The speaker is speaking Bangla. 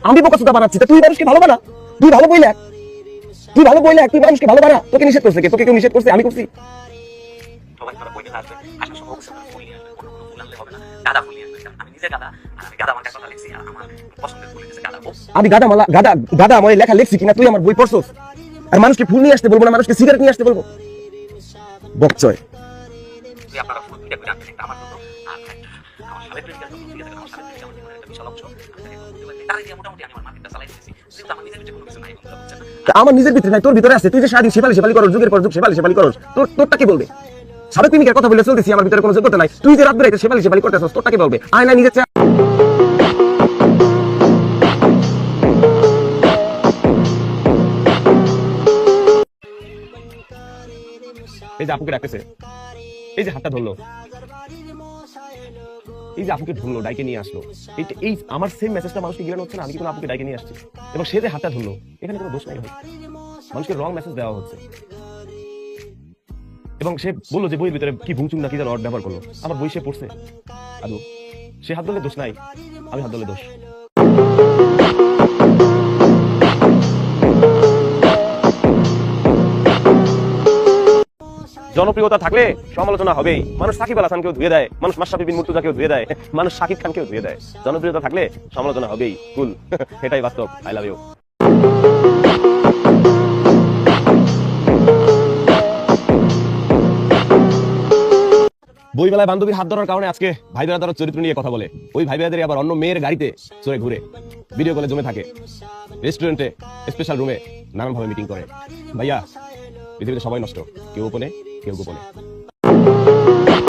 আমি বোকাচোদা বানাচ্ছি, তুই মানুষকে ভালো বানা। তুই ভালো বইলে তুই মানুষকে ভালো বানা। তোকে নিষেধ করছে কে? তোকে কেউ নিষেধ করছে? আমি করছি? আমি গাদা মালা গাদা গাদা আমার লেখা লিখছি কিনা তুই আমার বই পড়ছস? আর মানুষকে ফুল নিয়ে আসতে বলবো না, মানুষকে সিগারেট নিয়ে আসতে বলবো? বকচয়। আমার নিজের ভিতরে নাই, তোর ভিতরে আছে। তুই যে সারাদিন সেবালি করস, যুগের পর যুগ সেবালি করস, তোরটা কি বলবে? সারা প্রেমিকের কথা বলে চলতেছি, আমার ভিতরে কোনো যোগ্যতা নাই। তুই যে রাত বেড়ে সেবালি করতেছস, তোরটা কি বলবে? আয় না নিজের এই যে আপুকে রাখতেছে, এই যে হাতটা ধরলো, এই যে আপুকে ধরলো, ডাইকে নিয়ে আসলো, এই আমার সেম মেসেজটা মানুষকে গিলানো হচ্ছে না? আমি কি কোনো আপুকে ডাইকে নিয়ে আসছি? এবং সে যে হাতটা ধরলো, এখানে কোনো দোষ নাই ভাই। মানুষকে রং মেসেজ দেওয়া হচ্ছে। এবং সে বললো যে বইয়ের ভিতরে কি ভুংচুং না কি যেন ব্যবহার করলো। আমার বই সে পড়ছে আদৌ? সে হাত ধরলে দোষ নাই, আমি হাত ধরলে দোষ। জনপ্রিয়তা থাকলে সমালোচনা হবেই। মানুষ সাকিব আল হাসানকেও ধুয়ে দেয়, মানুষ মাশরাফি বিন মুর্তজাকেও ধুয়ে দেয়, মানুষ শাকিব খানকেও ধুয়ে দেয়। জনপ্রিয়তা থাকলে সমালোচনা হবেই, কুল। এটাই বাস্তব। I love you. বইমেলায় বান্ধবীর হাত ধরার কারণে আজকে ভাই বেড়াদার চরিত্র নিয়ে কথা বলে। ওই ভাই বেড়াদের আবার অন্য মেয়ের গাড়িতে চড়ে ঘুরে, ভিডিও কলে জমে থাকে, রেস্টুরেন্টে স্পেশাল রুমে নানানভাবে মিটিং করে। ভাইয়া, পৃথিবীতে সবাই নষ্ট, কেউ গোপনে কেউ গোপনে।